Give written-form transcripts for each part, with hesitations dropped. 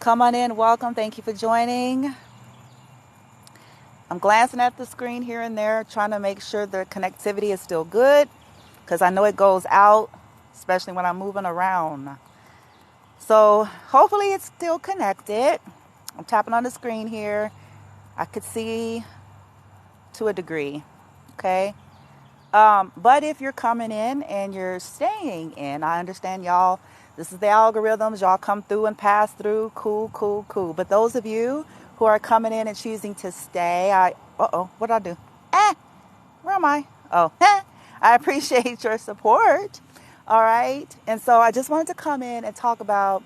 Come on in, welcome. Thank you for joining. I'm glancing at the screen here and there, trying to make sure the connectivity is still good, because I know it goes out, especially when I'm moving around. So hopefully it's still connected. I'm tapping on the screen here. I could see to a degree, okay? But if you're coming in and you're staying in, I understand y'all, this is the algorithms, y'all come through and pass through, cool. But those of you who are coming in and choosing to stay, what did I do? Where am I? I appreciate your support, all right? And so I just wanted to come in and talk about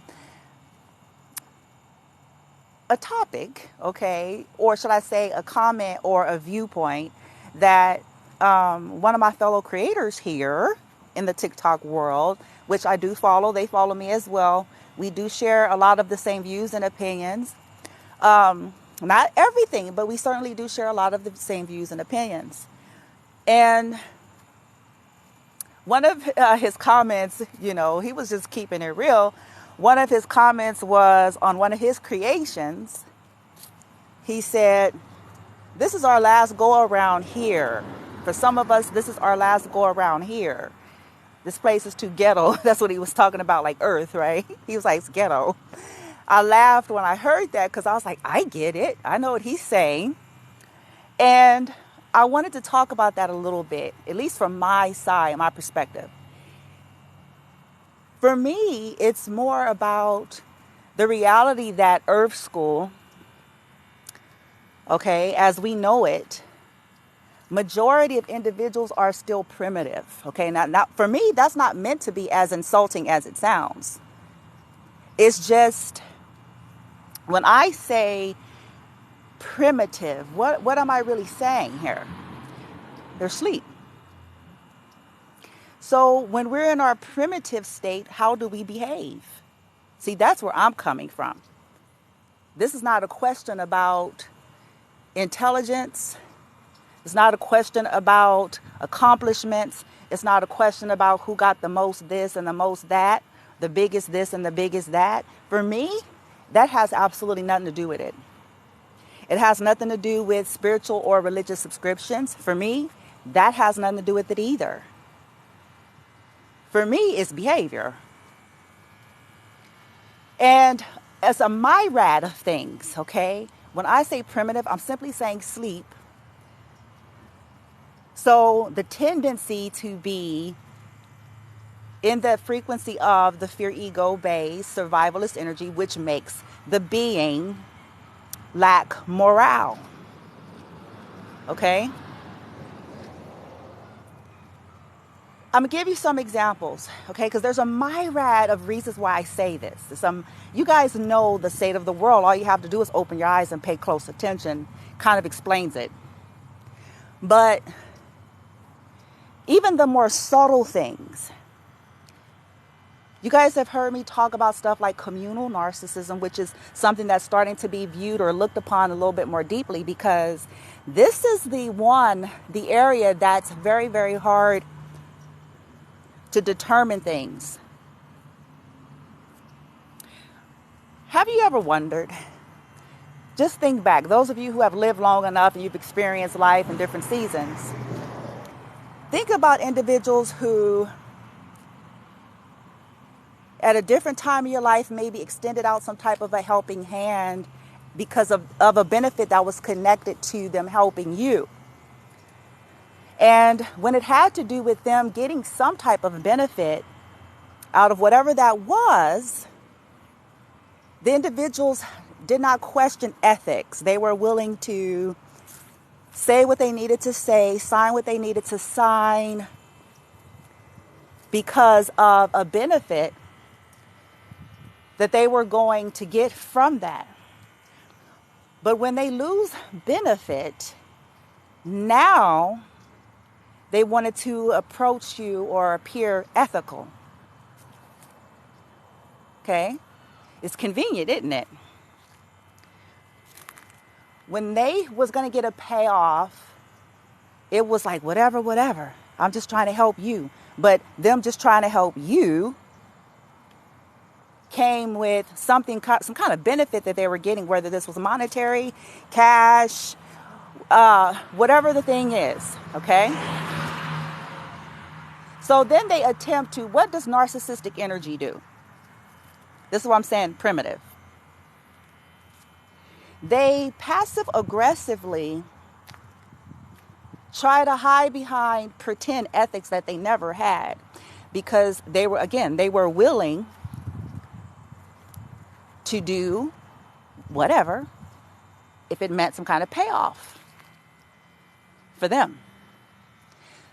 a topic, okay? Or should I say a comment or a viewpoint that one of my fellow creators here in the TikTok world, which I do follow, they follow me as well. We do share a lot of the same views and opinions. Not everything, but we certainly do share a lot of the same views and opinions. And one of his comments, he was just keeping it real. One of his comments was on one of his creations. He said, "This is our last go around here. For some of us, this is our last go around here. This place is too ghetto." That's what he was talking about, like Earth, right? He was like, it's ghetto. I laughed when I heard that because I was like, I get it. I know what he's saying. And I wanted to talk about that a little bit, at least from my side, my perspective. For me, it's more about the reality that Earth School, okay, as we know it, majority of individuals are still primitive, okay? Now, for me, that's not meant to be as insulting as it sounds. It's just, when I say primitive, what am I really saying here? They're asleep. So when we're in our primitive state, how do we behave? See, that's where I'm coming from. This is not a question about intelligence. It's not a question about accomplishments. It's not a question about who got the most this and the most that, the biggest this and the biggest that. For me, that has absolutely nothing to do with it. It has nothing to do with spiritual or religious subscriptions. For me, that has nothing to do with it either. For me, it's behavior. And as a myriad of things, okay, when I say primitive, I'm simply saying sleep. So the tendency to be in the frequency of the fear, ego based survivalist energy, which makes the being lack morale. Okay? I'm going to give you some examples, okay? Because there's a myriad of reasons why I say this. You guys know the state of the world. All you have to do is open your eyes and pay close attention. Kind of explains it. But even the more subtle things. You guys have heard me talk about stuff like communal narcissism, which is something that's starting to be viewed or looked upon a little bit more deeply, because this is the area that's very, very hard to determine things. Have you ever wondered? Just think back. Those of you who have lived long enough and you've experienced life in different seasons. Think about individuals who, at a different time of your life, maybe extended out some type of a helping hand because of a benefit that was connected to them helping you. And when it had to do with them getting some type of benefit out of whatever that was, the individuals did not question ethics. They were willing to say what they needed to say, sign what they needed to sign because of a benefit that they were going to get from that. But when they lose benefit, now they wanted to approach you or appear ethical. Okay? It's convenient, isn't it? When they was going to get a payoff, it was like, whatever. I'm just trying to help you. But them just trying to help you came with something, some kind of benefit that they were getting, whether this was monetary, cash, whatever the thing is, okay? So then they attempt to, what does narcissistic energy do? This is what I'm saying, primitive. They passive aggressively try to hide behind pretend ethics that they never had, because they were willing to do whatever if it meant some kind of payoff for them.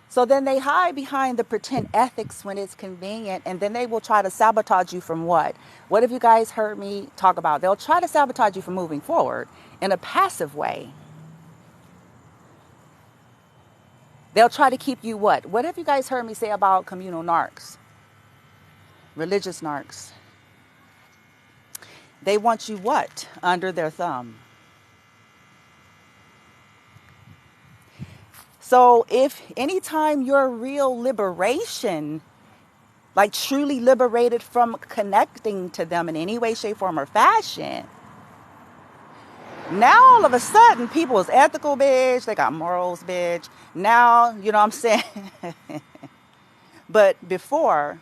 So then they hide behind the pretend ethics when it's convenient, and then they will try to sabotage you from what? What have you guys heard me talk about? They'll try to sabotage you from moving forward in a passive way. They'll try to keep you what? What have you guys heard me say about communal narcs? Religious narcs. They want you what? Under their thumb. So if anytime your real liberation, like truly liberated from connecting to them in any way, shape, form, or fashion, now all of a sudden people is ethical, bitch. They got morals, bitch. Now, you know what I'm saying? But before,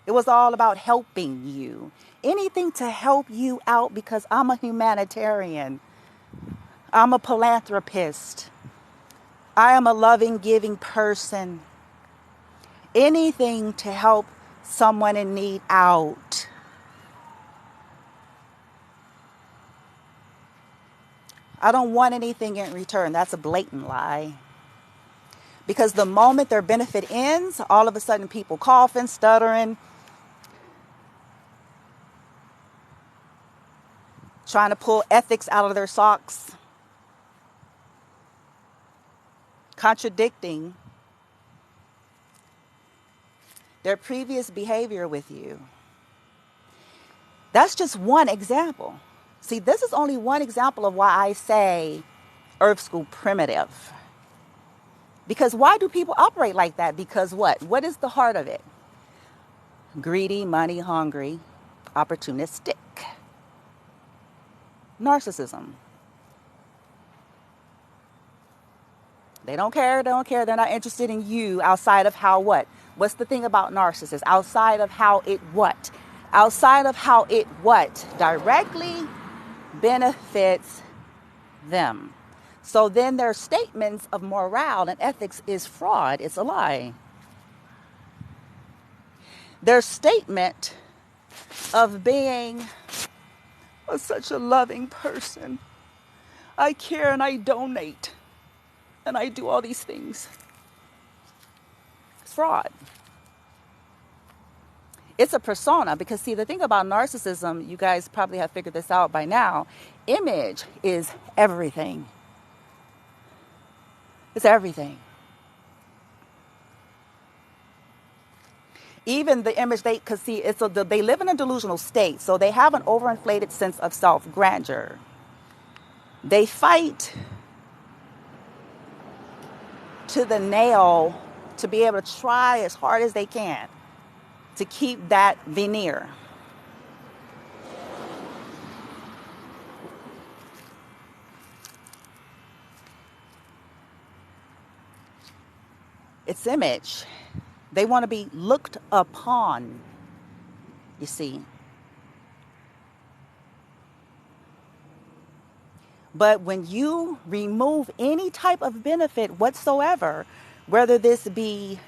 it was all about helping you. Anything to help you out, because I'm a humanitarian. I'm a philanthropist. I am a loving, giving person. Anything to help someone in need out. I don't want anything in return. That's a blatant lie. Because the moment their benefit ends, all of a sudden people coughing, stuttering, trying to pull ethics out of their socks, contradicting their previous behavior with you. That's just one example. See, this is only one example of why I say Earth School primitive. Because why do people operate like that? Because what? What is the heart of it? Greedy, money hungry, opportunistic. Narcissism. They don't care. They're not interested in you outside of how what? What's the thing about narcissists? Outside of how it what? Outside of how it what? Directly benefits them. So then their statements of morale and ethics is fraud. It's a lie. Their statement of being such a loving person. I care and I donate. And I do all these things. It's fraud. It's a persona, because see, the thing about narcissism, you guys probably have figured this out by now. Image is everything. It's everything. Even the image because see, they live in a delusional state, so they have an overinflated sense of self-grandeur. They fight to the nail to be able to try as hard as they can to keep that veneer. It's image. They want to be looked upon, you see. But when you remove any type of benefit whatsoever, whether this be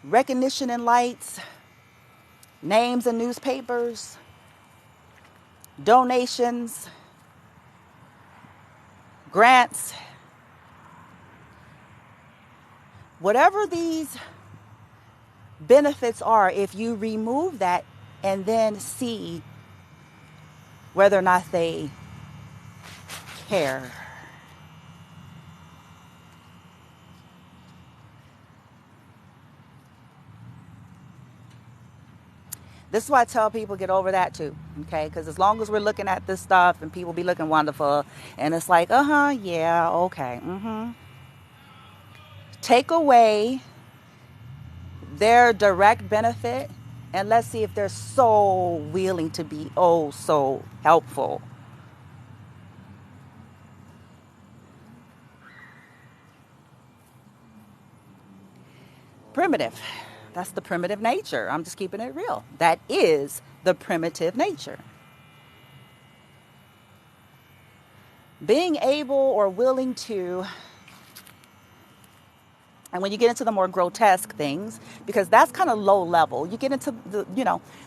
recognition in lights, names in newspapers, donations, grants, whatever these benefits are, if you remove that and then see whether or not they care. This is why I tell people get over that too, okay? Because as long as we're looking at this stuff and people be looking wonderful, and it's like, yeah, okay, Take away their direct benefit And let's see if they're so willing to be oh so helpful. Primitive. That's the primitive nature. I'm just keeping it real. That is the primitive nature. Being able or willing to, and when you get into the more grotesque things, because that's kind of low level, you get into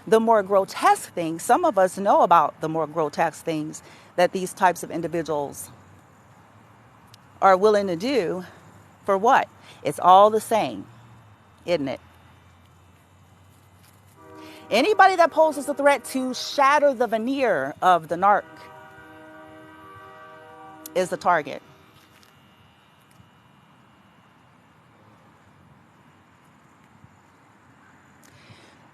the more grotesque things. Some of us know about the more grotesque things that these types of individuals are willing to do. For what? It's all the same, isn't it? Anybody that poses a threat to shatter the veneer of the narc is the target.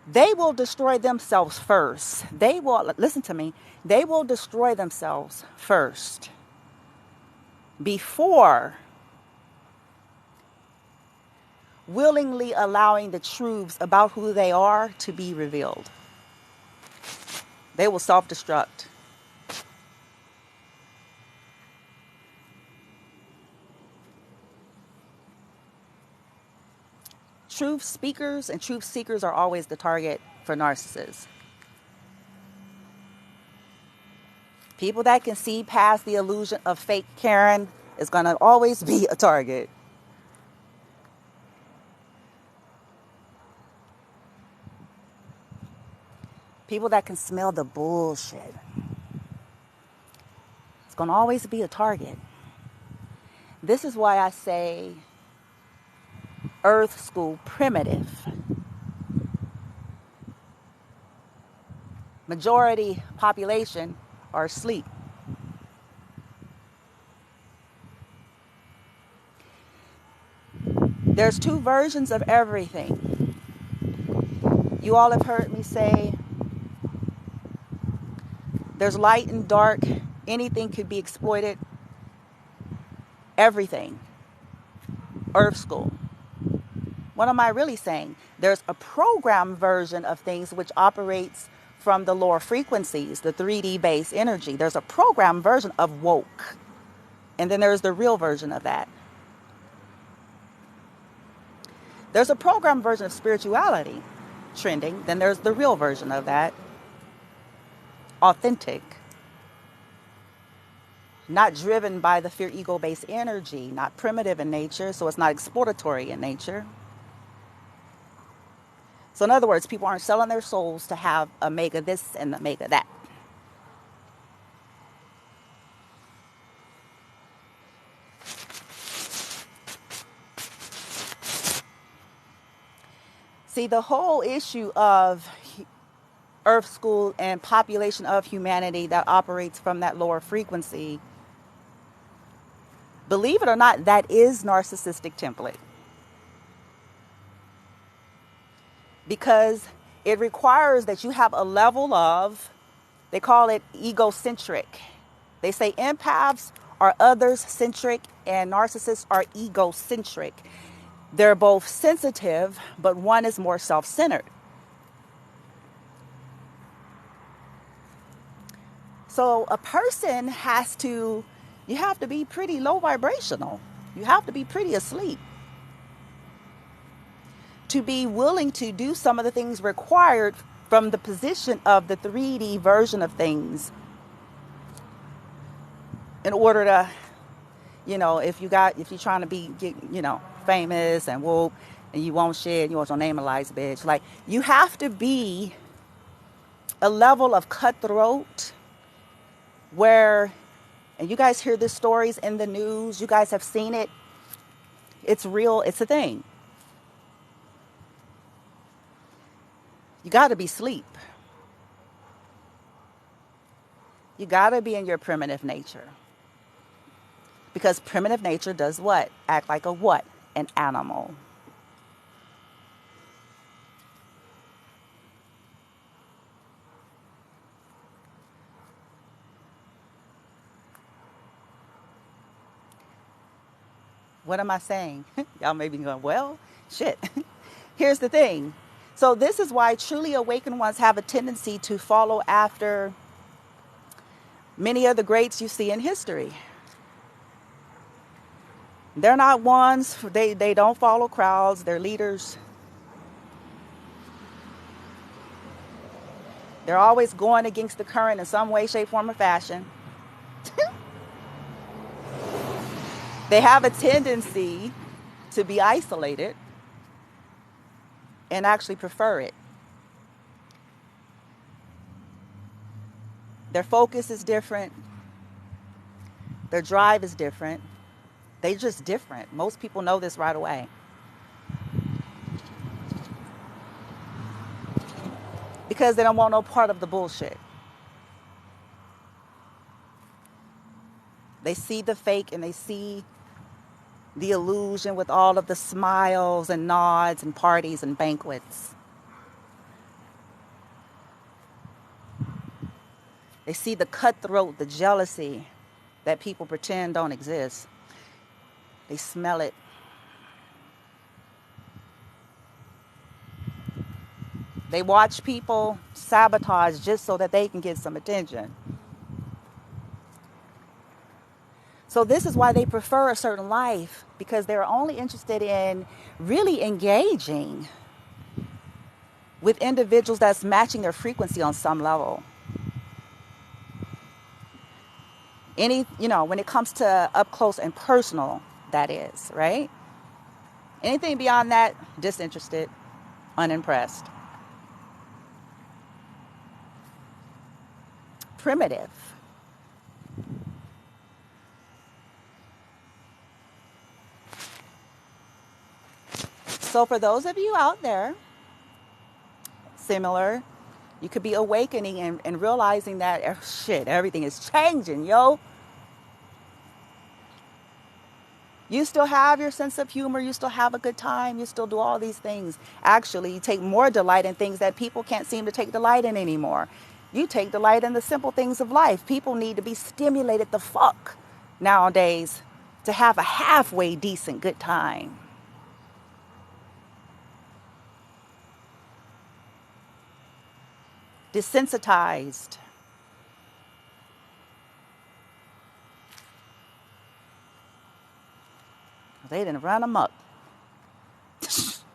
They will destroy themselves first. They will, listen to me, they will destroy themselves first before willingly allowing the truths about who they are to be revealed. They will self-destruct. Truth speakers and truth seekers are always the target for narcissists. People that can see past the illusion of fake Karen is going to always be a target. People that can smell the bullshit. It's going to always be a target. This is why I say Earth School primitive. Majority population are asleep. There's two versions of everything. You all have heard me say there's light and dark. Anything could be exploited. Everything. Earth School. What am I really saying? There's a program version of things which operates from the lower frequencies, the 3D based energy. There's a program version of woke. And then there's the real version of that. There's a program version of spirituality trending. Then there's the real version of that. Authentic. Not driven by the fear ego based energy. Not primitive in nature. So it's not exploratory in nature. So in other words, people aren't selling their souls to have a mega this and a mega that. See, the whole issue of Earth School and population of humanity that operates from that lower frequency, believe it or not, that is narcissistic template. Because it requires that you have a level of, they call it egocentric. They say empaths are others-centric and narcissists are egocentric. They're both sensitive, but one is more self-centered. So a person you have to be pretty low vibrational. You have to be pretty asleep to be willing to do some of the things required from the position of the 3D version of things in order to, if you're trying to be, famous and whoop, and you want shit, you want your name Elias, bitch. Like, you have to be a level of cutthroat where, and you guys hear the stories in the news, you guys have seen it. It's real, it's a thing. You got to be asleep. You got to be in your primitive nature. Because primitive nature does what? Act like a what? An animal. What am I saying? Y'all may be going, well, shit. Here's the thing. So this is why truly awakened ones have a tendency to follow after many of the greats you see in history. They're not ones, they don't follow crowds, they're leaders. They're always going against the current in some way, shape, form, or fashion. They have a tendency to be isolated and actually prefer it. Their focus is different. Their drive is different. They're just different. Most people know this right away. Because they don't want no part of the bullshit. They see the fake and they see the illusion with all of the smiles and nods and parties and banquets. They see the cutthroat, the jealousy that people pretend don't exist. They smell it. They watch people sabotage just so that they can get some attention. So this is why they prefer a certain life, because they're only interested in really engaging with individuals that's matching their frequency on some level. When it comes to up close and personal, that is, right? Anything beyond that, disinterested, unimpressed. Primitive. So for those of you out there, similar, you could be awakening and realizing that, everything is changing, yo. You still have your sense of humor. You still have a good time. You still do all these things. Actually, you take more delight in things that people can't seem to take delight in anymore. You take delight in the simple things of life. People need to be stimulated the fuck nowadays to have a halfway decent good time. Desensitized. They didn't run amok.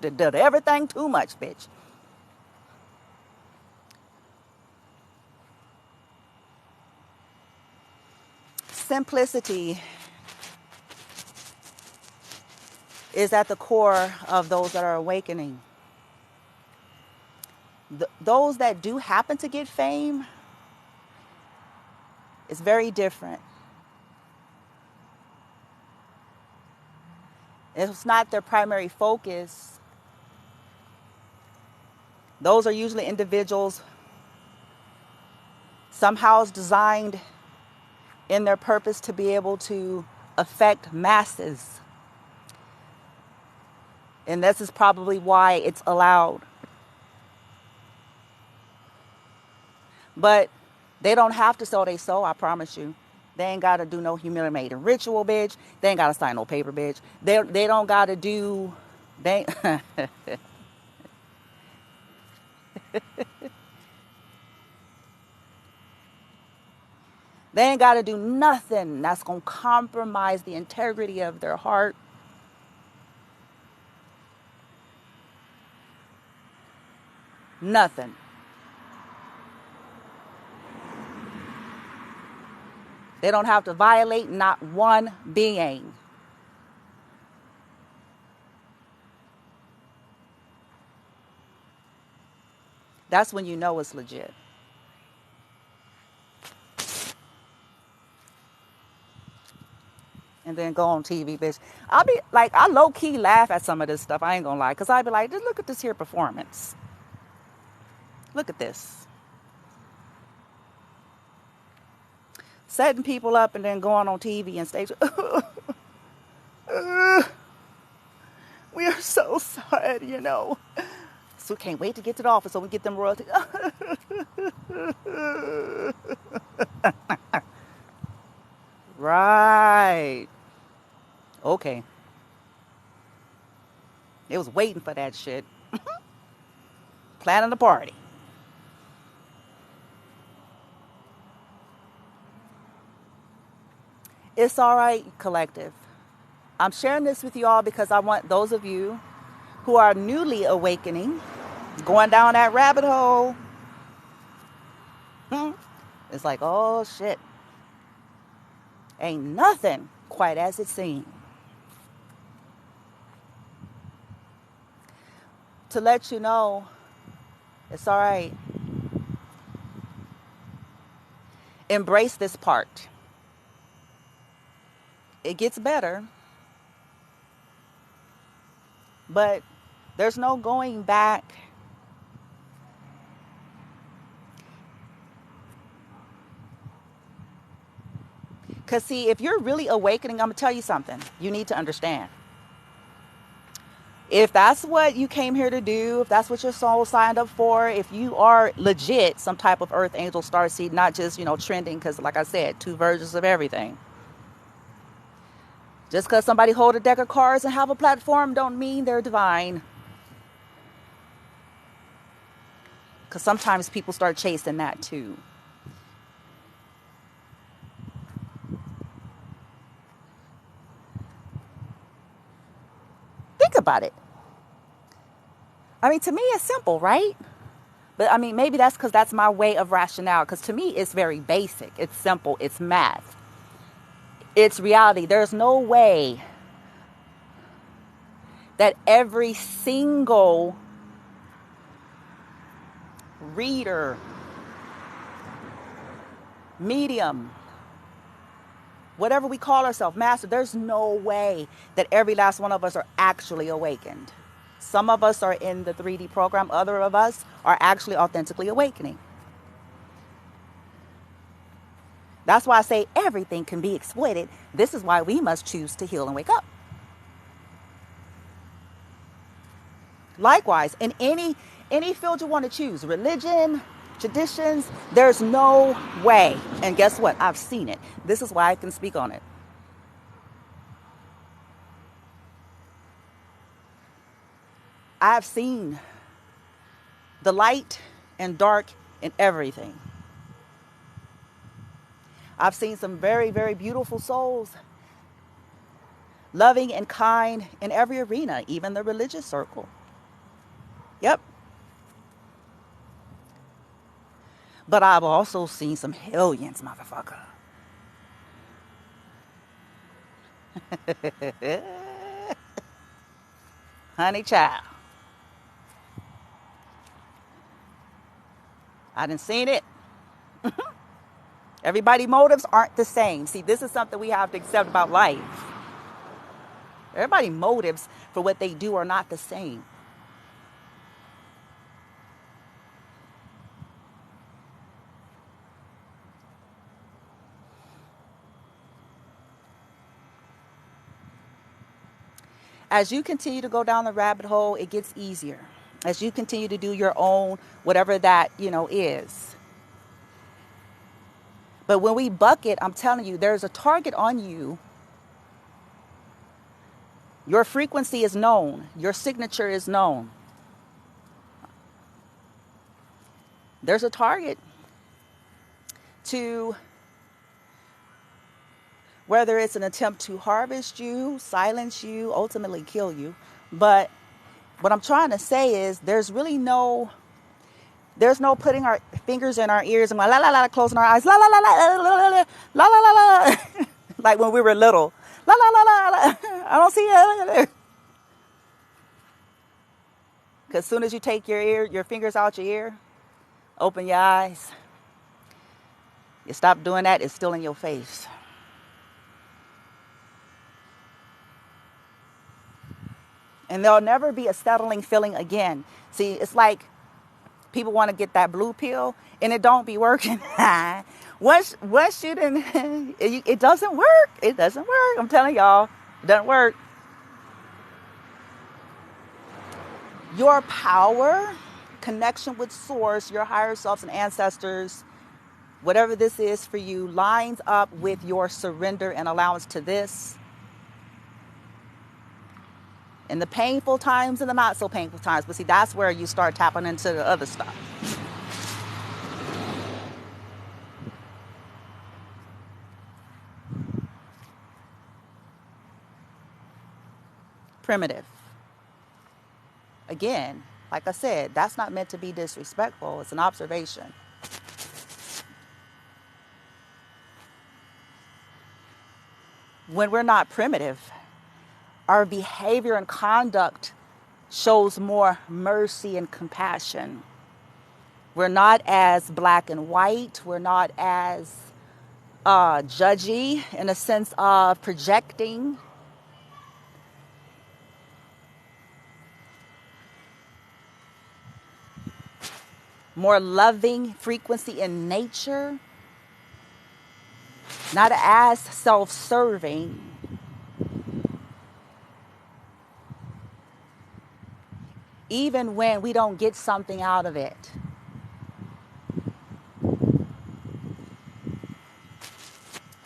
They did everything too much, bitch. Simplicity is at the core of those that are awakening. Those that do happen to get fame, it's very different. It's not their primary focus. Those are usually individuals somehow designed in their purpose to be able to affect masses. And this is probably why it's allowed. But they don't have to sell their soul, I promise you. They ain't got to do no humiliating ritual, bitch. They ain't got to sign no paper, bitch. They don't got to do... They They ain't got to do nothing that's going to compromise the integrity of their heart. Nothing. They don't have to violate not one being. That's when you know it's legit. And then go on TV, bitch. I'll be like, I low-key laugh at some of this stuff. I ain't gonna lie. Because I'll be like, just look at this here performance. Look at this. Setting people up and then going on TV and stage. We are so sad, you know. So we can't wait to get to the office so we get them royalty. Right. Okay. It was waiting for that shit. planning a party. It's all right, collective. I'm sharing this with you all because I want those of you who are newly awakening, going down that rabbit hole. It's like, oh shit. Ain't nothing quite as it seems. To let you know, it's all right. Embrace this part. It gets better, but there's no going back. Because see, if you're really awakening, I'm going to tell you something. You need to understand. If that's what you came here to do, if that's what your soul signed up for, if you are legit some type of earth angel starseed, not just, trending, because like I said, 2 versions of everything. Just because somebody hold a deck of cards and have a platform don't mean they're divine. Because sometimes people start chasing that too. Think about it. I mean, to me, it's simple, right? But I mean, maybe that's because that's my way of rationale. Because to me, it's very basic. It's simple. It's math. It's reality. There's no way that every single reader, medium, whatever we call ourselves, master, there's no way that every last one of us are actually awakened. Some of us are in the 3D program. Other of us are actually authentically awakening. That's why I say everything can be exploited. This is why we must choose to heal and wake up. Likewise, in any field you want to choose, religion, traditions, there's no way. And guess what? I've seen it. This is why I can speak on it. I've seen the light and dark in everything. I've seen some very, very beautiful souls, loving and kind in every arena, even the religious circle. Yep. But I've also seen some hellions, motherfucker. Honey child. I done seen it. Everybody's motives aren't the same. See, this is something we have to accept about life. Everybody's motives for what they do are not the same. As you continue to go down the rabbit hole, it gets easier. As you continue to do your own, whatever that, is. But when we bucket, I'm telling you, there's a target on you. Your frequency is known. Your signature is known. There's a target to, whether it's an attempt to harvest you, silence you, ultimately kill you. But what I'm trying to say is there's no putting our fingers in our ears and la la la, closing our eyes, la la la la la la la la la la, like when we were little, la la la la la. I don't see it. Because as soon as you take your fingers out your ear, open your eyes, you stop doing that, it's still in your face. And there'll never be a settling feeling again. See, it's like people want to get that blue pill, and it don't be working. once you didn't, it doesn't work. It doesn't work. I'm telling y'all, it doesn't work. Your power, connection with source, your higher selves and ancestors, whatever this is for you, lines up with your surrender and allowance to this. in the painful times and the not so painful times. But see, that's where you start tapping into the other stuff. Primitive. Again, like I said, that's not meant to be disrespectful. It's an observation. When we're not primitive, our behavior and conduct shows more mercy and compassion. We're not as black and white. We're not as judgy in a sense of projecting. More loving frequency in nature. Not as self-serving. Even when we don't get something out of it.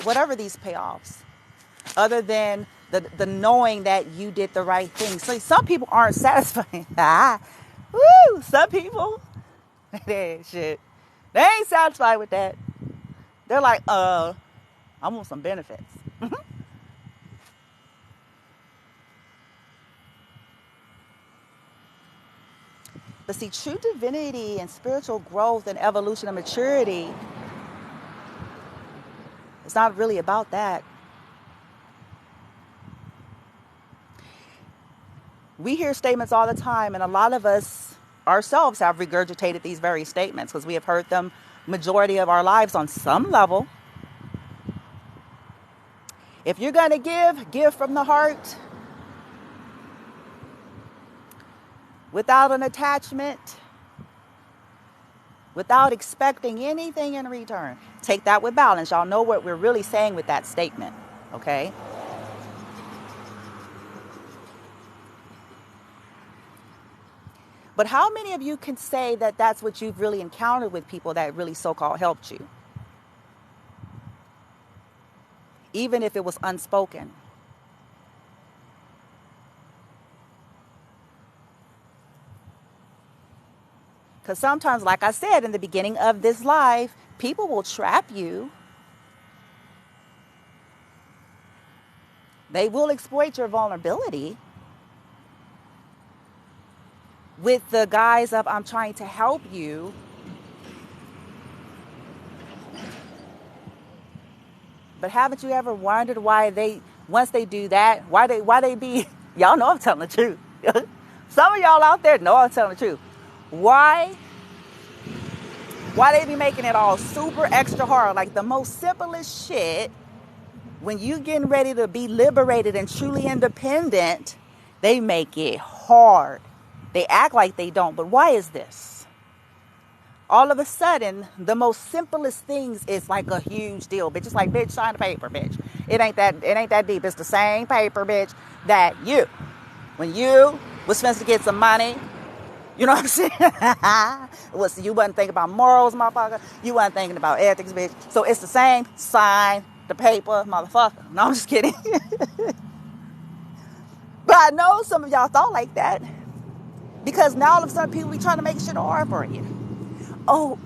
Whatever these payoffs, other than the knowing that you did the right thing. So some people aren't satisfied. Woo! Some people, they ain't satisfied with that. They're like, I want some benefits. But see, true divinity and spiritual growth and evolution and maturity, it's not really about that. We hear statements all the time, and a lot of us ourselves have regurgitated these very statements because we have heard them majority of our lives on some level. If you're going to give from the heart without an attachment, without expecting anything in return. Take that with balance. Y'all know what we're really saying with that statement, okay? But how many of you can say that that's what you've really encountered with people that really so-called helped you? Even if it was unspoken. Because sometimes, like I said in the beginning of this life, people will trap you. They will exploit your vulnerability with the guise of, I'm trying to help you. But haven't you ever wondered why once they do that, why they be, y'all know I'm telling the truth. Some of y'all out there know I'm telling the truth. Why they be making it all super extra hard, like the most simplest shit, when you getting ready to be liberated and truly independent, they make it hard. They act like they don't, but why is this? All of a sudden, the most simplest things is like a huge deal, bitch. It's like, bitch, sign the paper, bitch. It ain't that deep. It's the same paper, bitch, that when you was supposed to get some money, you know what I'm saying? You wasn't thinking about morals, motherfucker. You wasn't thinking about ethics, bitch. So it's the same. Sign the paper, motherfucker. No, I'm just kidding. But I know some of y'all thought like that. Because now all of a sudden people be trying to make shit hard for you. Oh,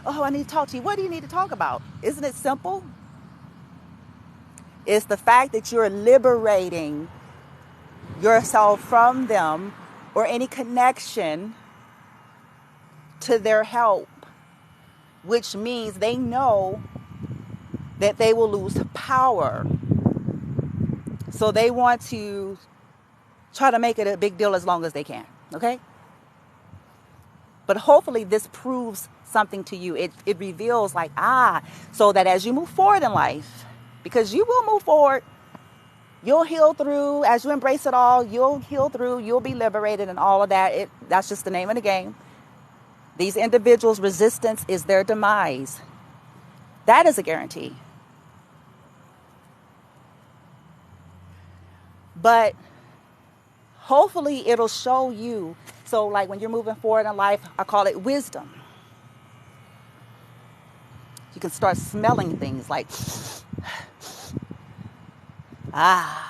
I need to talk to you. What do you need to talk about? Isn't it simple? It's the fact that you're liberating yourself from them or any connection to their help, which means they know that they will lose power. So they want to try to make it a big deal as long as they can, okay? But hopefully this proves something to you. It reveals like, so that as you move forward in life, because you will move forward, you'll heal through. As you embrace it all, you'll heal through, you'll be liberated and all of that. That's just the name of the game. These individuals' resistance is their demise. That is a guarantee. But hopefully it'll show you. So like when you're moving forward in life, I call it wisdom. You can start smelling things like, ah.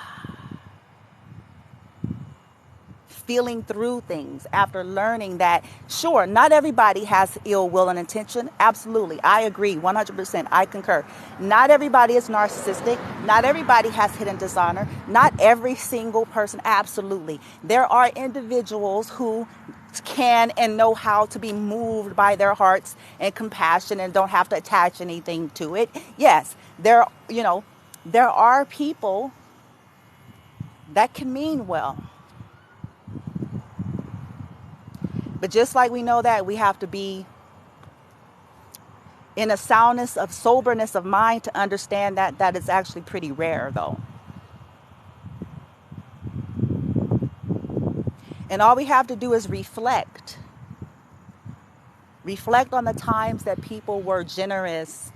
Feeling through things after learning that, sure, not everybody has ill will and intention. Absolutely. I agree 100%. I concur. Not everybody is narcissistic. Not everybody has hidden dishonor. Not every single person. Absolutely. There are individuals who can and know how to be moved by their hearts and compassion and don't have to attach anything to it. Yes, there are people that can mean well. But just like we know that, we have to be in a soundness of soberness of mind to understand that is actually pretty rare, though. And all we have to do is reflect. Reflect on the times that people were generous.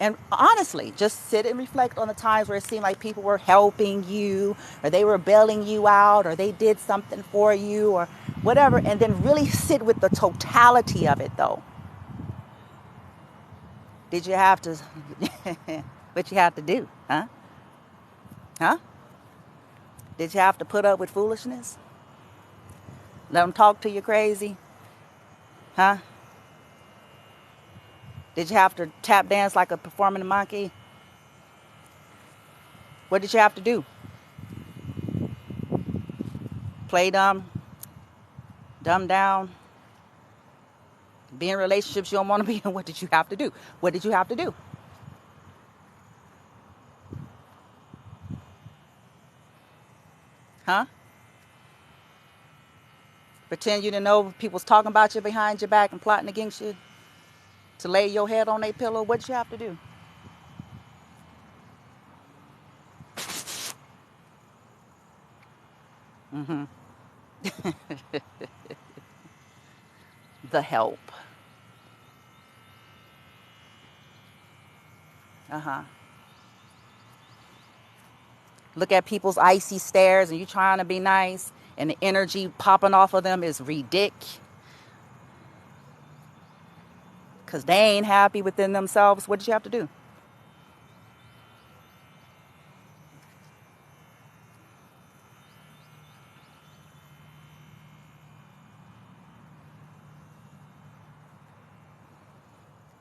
And honestly, just sit and reflect on the times where it seemed like people were helping you, or they were bailing you out, or they did something for you, or whatever. And then really sit with the totality of it, though. Did you have to, what you have to do, huh? Huh? Did you have to put up with foolishness? Let them talk to you crazy? Huh? Did you have to tap dance like a performing monkey? What did you have to do? Play dumb? Dumb down? Be in relationships you don't want to be in? What did you have to do? What did you have to do? Huh? Pretend you didn't know people's talking about you behind your back and plotting against you to lay your head on their pillow? What did you have to do? Mm-hmm. The help. Uh-huh. Look at people's icy stares and you trying to be nice and the energy popping off of them is ridiculous. Because they ain't happy within themselves. What did you have to do?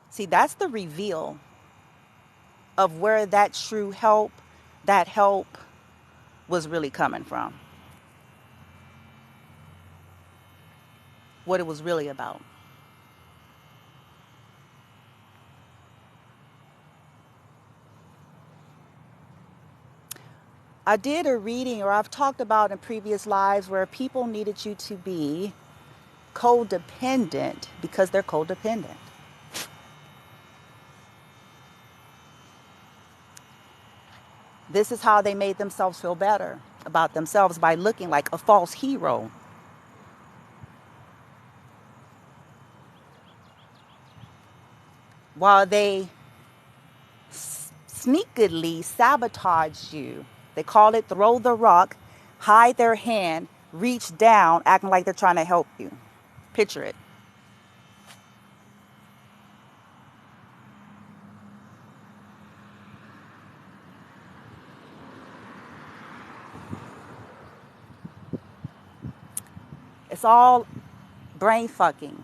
See, that's the reveal of where that true help, that help was really coming from. What it was really about. I did a reading, or I've talked about in previous lives, where people needed you to be codependent because they're codependent. This is how they made themselves feel better about themselves, by looking like a false hero. While they sneakily sabotage you. They call it throw the rock, hide their hand, reach down, acting like they're trying to help you. Picture it. It's all brain fucking,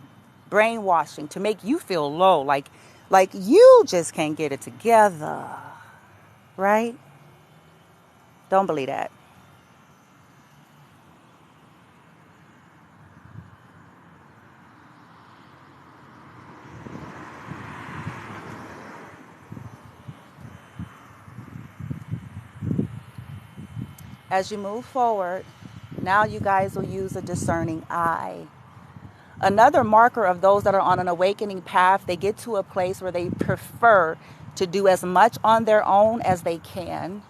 brainwashing to make you feel low, like you just can't get it together, right? Don't believe that. As you move forward, now you guys will use a discerning eye. Another marker of those that are on an awakening path, they get to a place where they prefer to do as much on their own as they can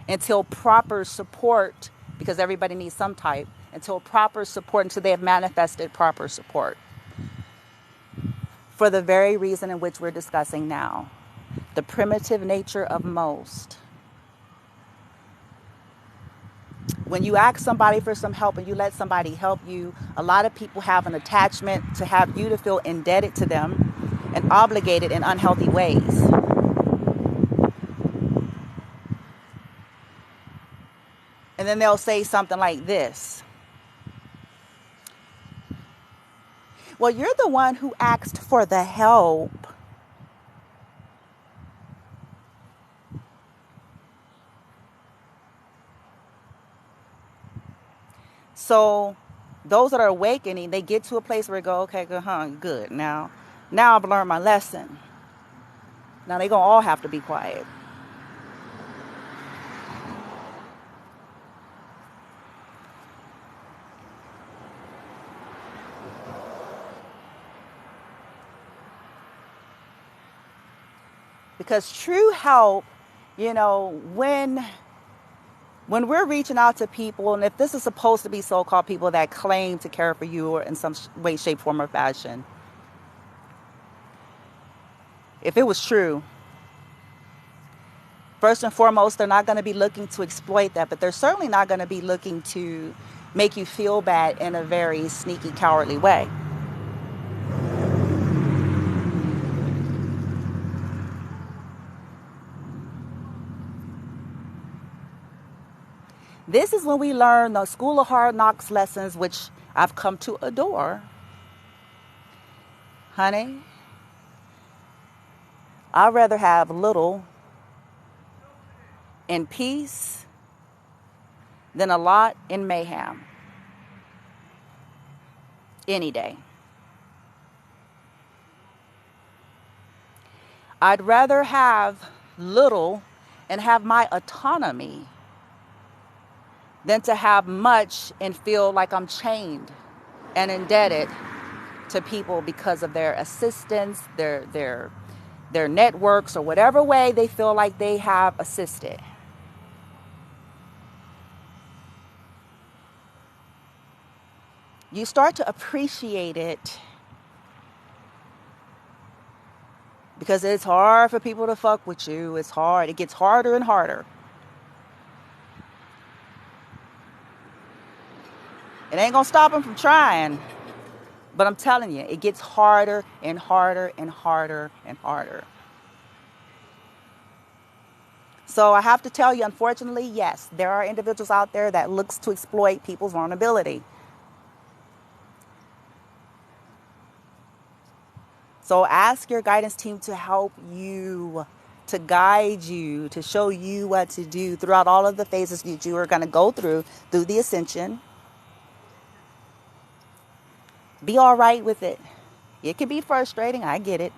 until proper support, because everybody needs some type, until proper support, until they have manifested proper support. For the very reason in which we're discussing now, the primitive nature of most. When you ask somebody for some help and you let somebody help you, a lot of people have an attachment to have you to feel indebted to them and obligated in unhealthy ways. And then they'll say something like this: well, you're the one who asked for the help. So those that are awakening, they get to a place where they go, okay, good. Now I've learned my lesson. Now they're going to all have to be quiet. Because true help, when we're reaching out to people, and if this is supposed to be so-called people that claim to care for you or in some way, shape, form, or fashion, if it was true, first and foremost, they're not going to be looking to exploit that, but they're certainly not going to be looking to make you feel bad in a very sneaky, cowardly way. This is when we learn the School of Hard Knocks lessons, which I've come to adore. Honey, I'd rather have little in peace than a lot in mayhem. Any day. I'd rather have little and have my autonomy than to have much and feel like I'm chained and indebted to people because of their assistance, their networks, or whatever way they feel like they have assisted. You start to appreciate it because it's hard for people to fuck with you. It's hard. It gets harder and harder. It ain't gonna stop them from trying, but I'm telling you, it gets harder and harder and harder and harder. So I have to tell you, unfortunately, yes, there are individuals out there that looks to exploit people's vulnerability. So ask your guidance team to help you, to guide you, to show you what to do throughout all of the phases that you are going to go through the ascension. Be all right with it. It can be frustrating. I get it.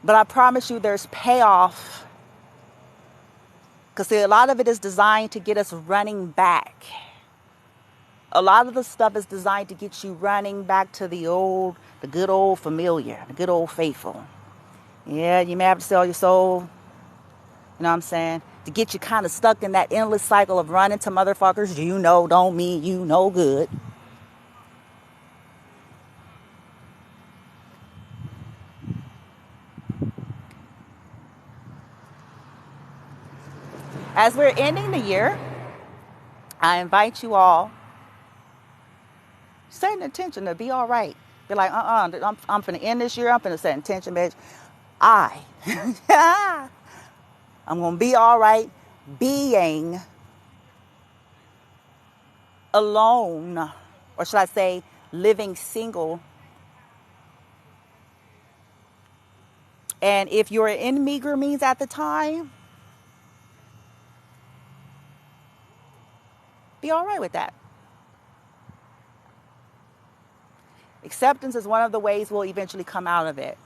But I promise you there's payoff. Because a lot of it is designed to get us running back. A lot of the stuff is designed to get you running back to the good old familiar, the good old faithful. Yeah, you may have to sell your soul, you know what I'm saying, to get you kind of stuck in that endless cycle of running to motherfuckers don't mean you no good. As we're ending the year, I invite you all, set an intention to be all right. Be like, I'm finna end this year. I'm finna set intention, bitch. I'm gonna be all right being alone, or should I say living single. And if you're in meager means at the time, be all right with that. Acceptance is one of the ways we'll eventually come out of it.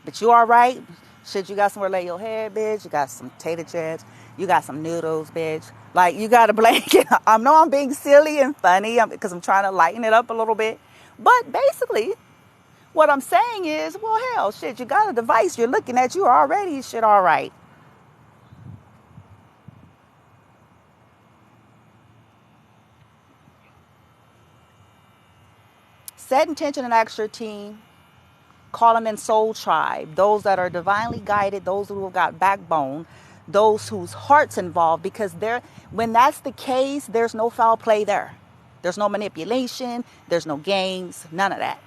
But you all right? Shit, you got somewhere to lay your head, bitch. You got some tater chips. You got some noodles, bitch. Like, you got a blanket. I know I'm being silly and funny because I'm trying to lighten it up a little bit. But basically, what I'm saying is, well, hell, shit, you got a device you're looking at. You already shit all right. Set intention and ask your team call them in soul tribe, those that are divinely guided, those who have got backbone, those whose heart's involved, because when that's the case, there's no foul play there. There's no manipulation, there's no games, none of that.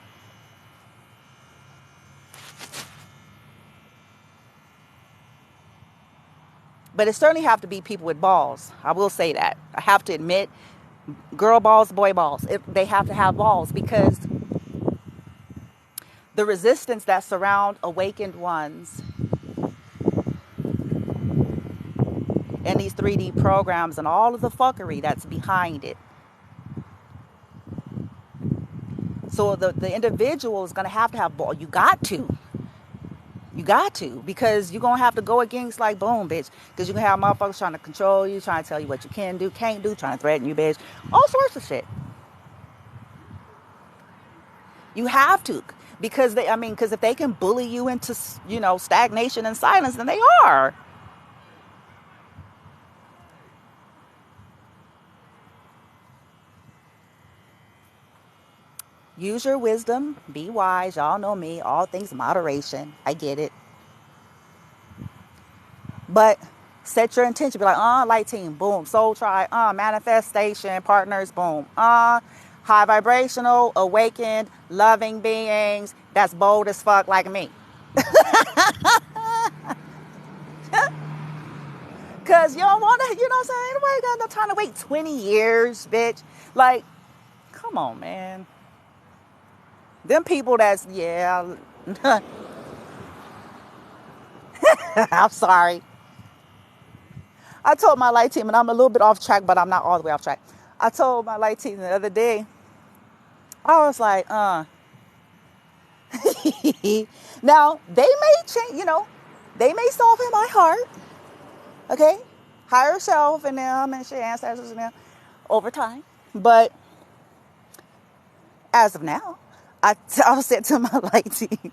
But it certainly have to be people with balls. I will say that. I have to admit, girl balls, boy balls. They have to have balls, because the resistance that surround awakened ones and these 3D programs and all of the fuckery that's behind it. So the individual is going to have ball. You got to. Because you're going to have to go against, like, boom, bitch. Because you're going to have motherfuckers trying to control you, trying to tell you what you can do, can't do, trying to threaten you, bitch. All sorts of shit. You have to. Because if they can bully you into, stagnation and silence, then they are. Use your wisdom. Be wise. Y'all know me. All things moderation. I get it. But set your intention. Be like, light team. Boom. Soul tribe. Manifestation. Partners. Boom. High vibrational, awakened, loving beings. That's bold as fuck like me. Because you don't want to, what I'm saying? Anybody got no time to wait 20 years, bitch? Like, come on, man. Them people that's, yeah. I'm sorry. I told my light team, and I'm a little bit off track, but I'm not all the way off track. I told my light team the other day, I was like, Now, they may change, they may soften my heart. Okay? Higher self and them and shit, ancestors and them over time. But as of now, I said to my light team,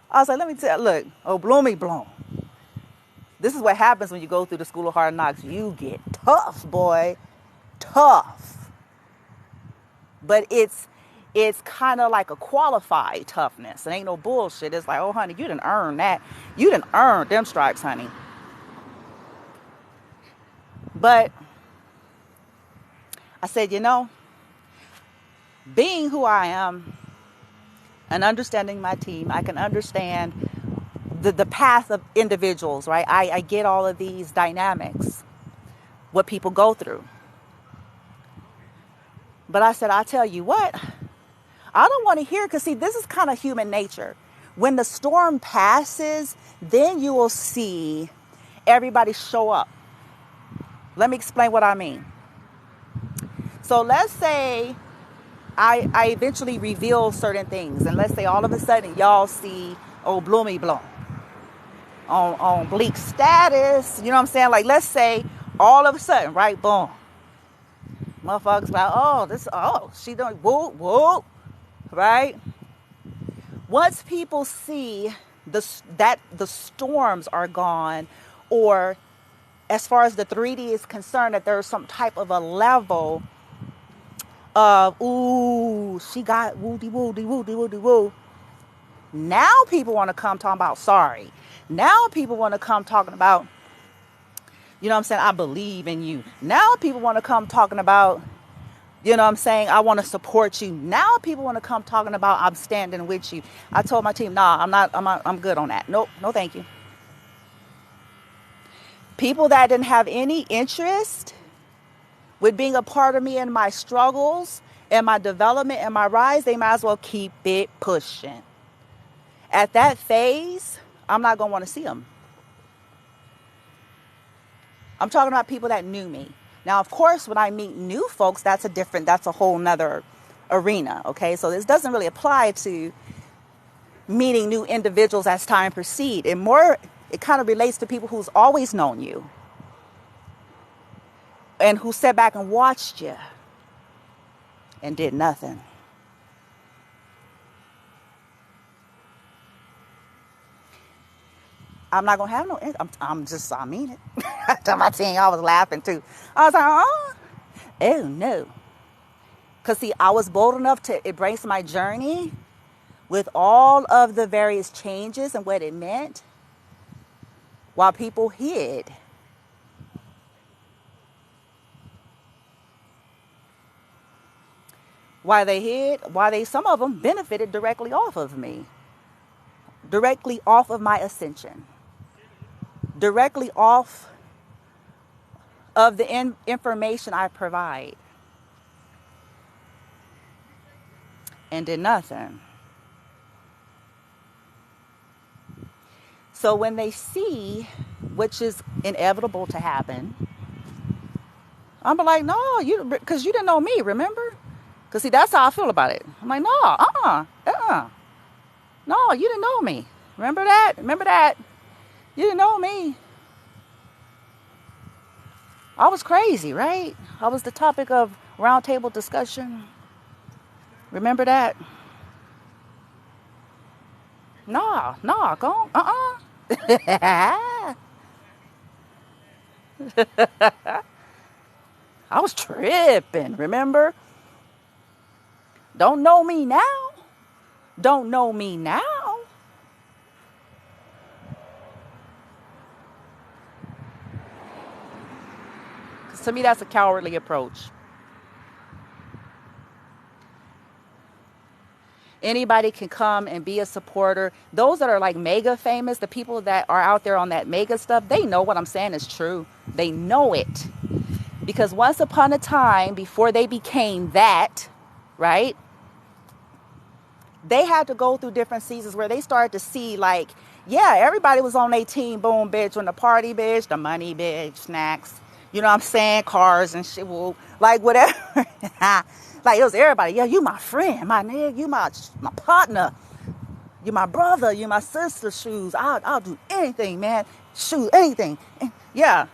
I was like, let me tell you, look, bloomy bloom. This is what happens when you go through the school of hard knocks. You get tough, boy. Tough. But it's kind of like a qualified toughness. It ain't no bullshit. It's like, oh, honey, you didn't earn that. You didn't earn them stripes, honey. But I said, being who I am and understanding my team, I can understand the path of individuals, right? I get all of these dynamics, what people go through. But I said, I'll tell you what, I don't want to hear, because see, this is kind of human nature. When the storm passes, then you will see everybody show up. Let me explain what I mean. So let's say I eventually reveal certain things, and let's say all of a sudden y'all see bloomy bloom on bleak status. You know what I'm saying? Like, let's say all of a sudden, right? Boom. Motherfuckers like, she done whoop whoop, right? Once people see that the storms are gone, or as far as the 3D is concerned, that there's some type of a level of, she got woody woody woody woody woo. Now people want to come talking about sorry. Now people want to come talking about, I believe in you. Now people want to come talking about, I want to support you. Now people want to come talking about, I'm standing with you. I told my team, nah, I'm good on that. Nope, no thank you. People that didn't have any interest with being a part of me in my struggles and my development and my rise, they might as well keep it pushing. At that phase, I'm not going to want to see them. I'm talking about people that knew me. Now, of course, when I meet new folks, that's a whole nother arena. Okay. So this doesn't really apply to meeting new individuals as time proceeds. It kind of relates to people who's always known you and who sat back and watched you and did nothing. I'm not going to have no, I mean it. I told my team, I was laughing too. I was like, oh no. Because see, I was bold enough to embrace my journey with all of the various changes and what it meant, while people hid. Why they hid, some of them benefited directly off of me, directly off of my ascension, directly off of the information I provide, and did nothing. So when they see, which is inevitable to happen, I'm like, no, because you didn't know me, remember? Because see, that's how I feel about it. I'm like, no, no, you didn't know me. Remember that? You didn't know me. I was crazy, right? I was the topic of roundtable discussion. Remember that? No, go on. I was tripping, remember? Don't know me now. Don't know me now. Because to me, that's a cowardly approach. Anybody can come and be a supporter. Those that are like mega famous, the people that are out there on that mega stuff, they know what I'm saying is true. They know it. Because once upon a time, before they became that, right? They had to go through different seasons where they started to see like, yeah, everybody was on their team, boom, bitch, on the party, bitch, the money, bitch, snacks, you know what I'm saying, cars and shit, well, like whatever. Like it was everybody. Yeah, you my friend, my nigga, you my partner, you my brother, you my sister. Shoes, I'll do anything, man. Shoes, anything. Yeah,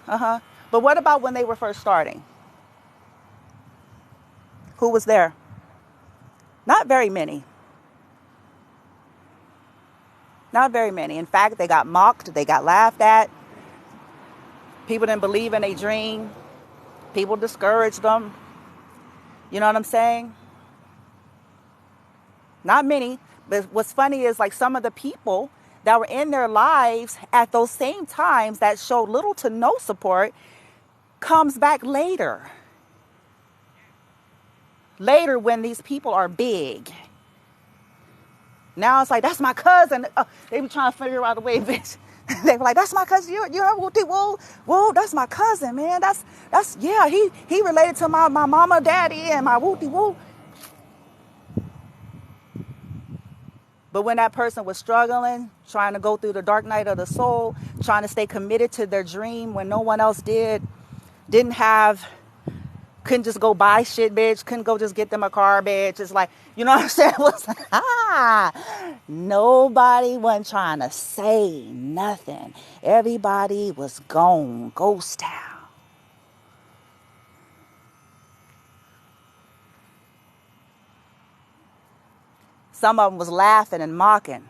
But what about when they were first starting? Who was there? Not very many. Not very many. In fact, they got mocked. They got laughed at. People didn't believe in their dream. People discouraged them. You know what I'm saying? Not many. But what's funny is like some of the people that were in their lives at those same times that showed little to no support comes back later. Later when these people are big. Now it's like, that's my cousin. They be trying to figure out a way, bitch. They were like, that's my cousin. You're whoa, that's my cousin, man. That's yeah, he related to my mama, daddy, and my wooty woo. But when that person was struggling, trying to go through the dark night of the soul, trying to stay committed to their dream when no one else couldn't just go buy shit, bitch. Couldn't go just get them a car, bitch. It's like, you know what I'm saying? It was like, nobody wasn't trying to say nothing. Everybody was gone, ghost town. Some of them was laughing and mocking.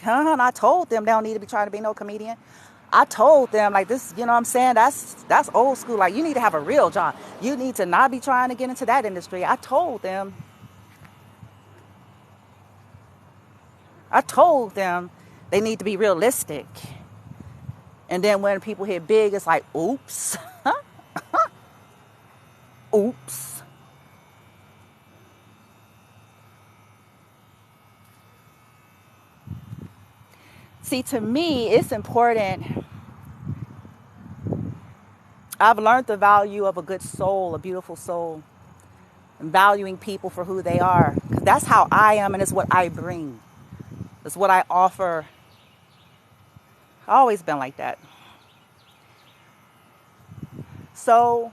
And I told them they don't need to be trying to be no comedian. I told them like this, you know what I'm saying? That's old school. Like you need to have a real job. You need to not be trying to get into that industry. I told them they need to be realistic. And then when people hit big, it's like, oops. Oops. See, to me, it's important. I've learned the value of a good soul, a beautiful soul, and valuing people for who they are. 'Cause that's how I am, and it's what I bring. It's what I offer. I've always been like that. So,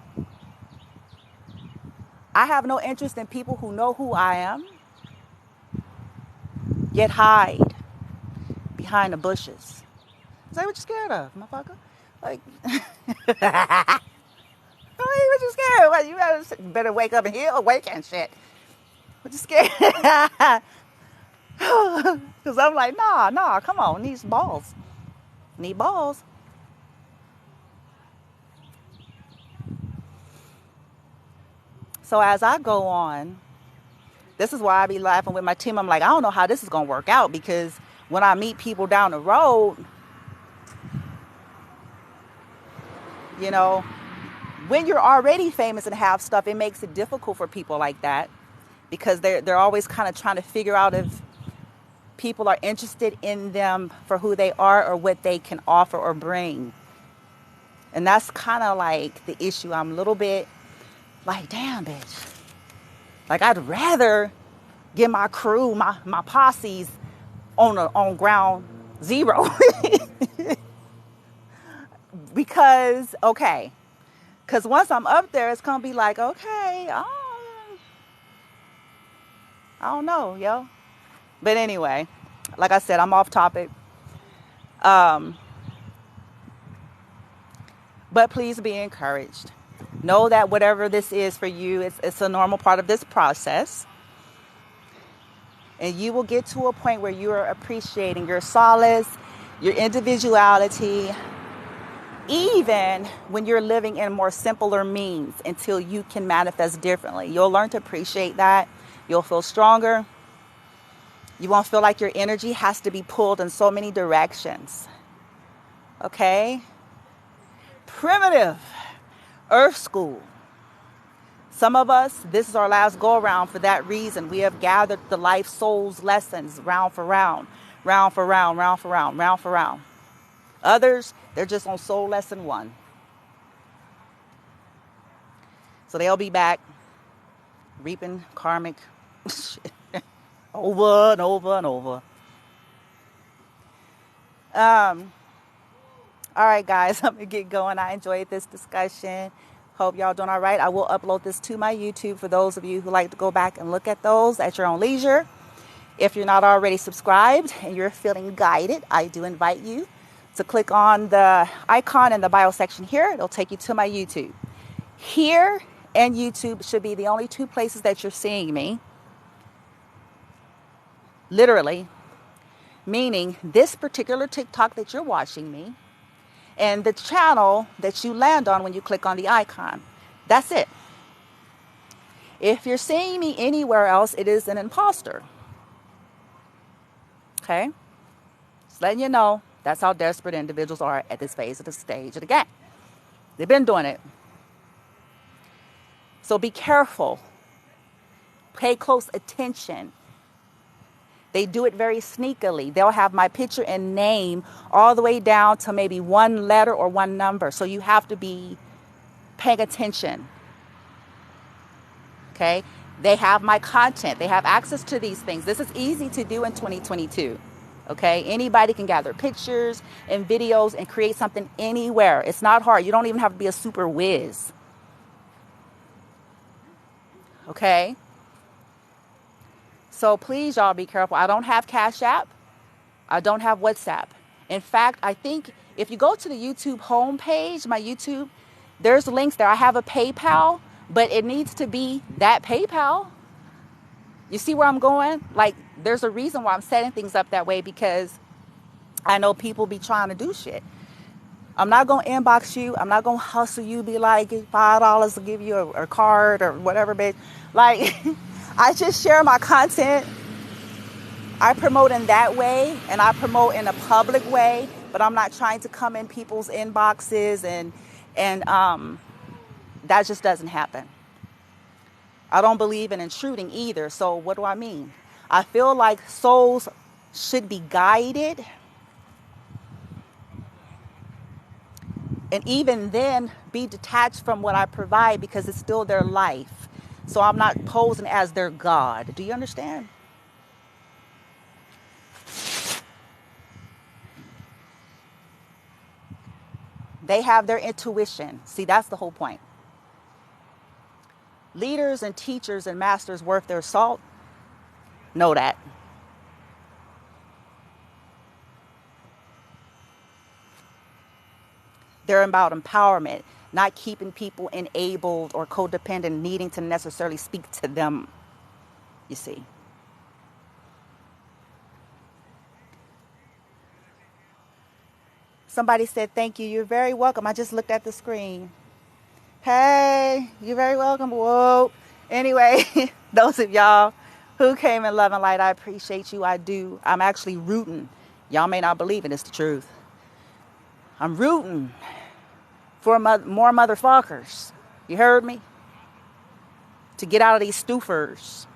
I have no interest in people who know who I am, yet hide behind the bushes. Say, what you scared of, motherfucker? Like, what you scared of? What, you better wake up and heal, awake and shit. What you scared? Because I'm like, nah, come on, need balls. Need balls. So as I go on, This is why I be laughing with my team. I'm like, I don't know how this is going to work out, because when I meet people down the road, you know, when you're already famous and have stuff, it makes it difficult for people like that, because they're always kind of trying to figure out if people are interested in them for who they are or what they can offer or bring. And that's kind of like the issue. I'm a little bit like, damn, bitch. Like, I'd rather get my crew, my posses on ground zero. Because, okay. Because once I'm up there, it's going to be like, okay, I don't know, yo. But anyway, like I said, I'm off topic. But please be encouraged. Know that whatever this is for you, it's a normal part of this process. And you will get to a point where you are appreciating your solace, your individuality, even when you're living in more simpler means, until you can manifest differently. You'll learn to appreciate that. You'll feel stronger. You won't feel like your energy has to be pulled in so many directions. Okay? Primitive Earth School. Some of us, this is our last go around for that reason. We have gathered the life souls lessons round for round, round for round, round for round, round for round. Others, they're just on soul lesson 1. So they'll be back reaping karmic shit over and over and over. All right, guys, I'm going to get going. I enjoyed this discussion. Hope y'all doing all right. I will upload this to my YouTube for those of you who like to go back and look at those at your own leisure. If you're not already subscribed and you're feeling guided, I do invite you to click on the icon in the bio section here. It'll take you to my YouTube. Here and YouTube should be the only 2 places that you're seeing me. Literally. Meaning this particular TikTok that you're watching me, and the channel that you land on when you click on the icon. That's it. If you're seeing me anywhere else, it is an imposter. Okay? Just letting you know, that's how desperate individuals are at this phase of the stage of the game. They've been doing it. So be careful. Pay close attention. They do it very sneakily. They'll have my picture and name all the way down to maybe 1 letter or 1 number. So you have to be paying attention. Okay? They have my content. They have access to these things. This is easy to do in 2022. Okay? Anybody can gather pictures and videos and create something anywhere. It's not hard. You don't even have to be a super whiz. Okay? So please, y'all, be careful. I don't have Cash App. I don't have WhatsApp. In fact, I think if you go to the YouTube homepage, my YouTube, there's links there. I have a PayPal, but it needs to be that PayPal. You see where I'm going? Like, there's a reason why I'm setting things up that way, because I know people be trying to do shit. I'm not going to inbox you. I'm not going to hustle you, be like, $5 to give you a card or whatever, bitch. Like, I just share my content. I promote in that way, and I promote in a public way, but I'm not trying to come in people's inboxes and that just doesn't happen. I don't believe in intruding either. So what do I mean? I feel like souls should be guided, and even then be detached from what I provide, because it's still their life. So I'm not posing as their God. Do you understand? They have their intuition. See, that's the whole point. Leaders and teachers and masters worth their salt. Know that. They're about empowerment, not keeping people enabled or codependent, needing to necessarily speak to them, you see. Somebody said, thank you. You're very welcome. I just looked at the screen. Hey, you're very welcome. Whoa. Anyway, those of y'all Who came in love and light? I appreciate you. I do. I'm actually rooting. Y'all may not believe it. It's the truth. I'm rooting for more motherfuckers. You heard me? To get out of these stoofers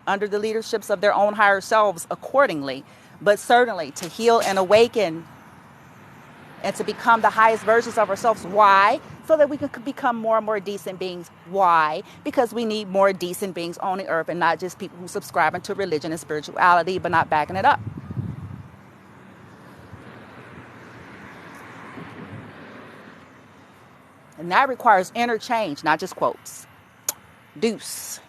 under the leaderships of their own higher selves accordingly. But certainly to heal and awaken and to become the highest versions of ourselves. Why? So that we can become more and more decent beings. Why? Because we need more decent beings on the earth and not just people who subscribe to religion and spirituality but not backing it up. And that requires interchange, not just quotes. Deuce.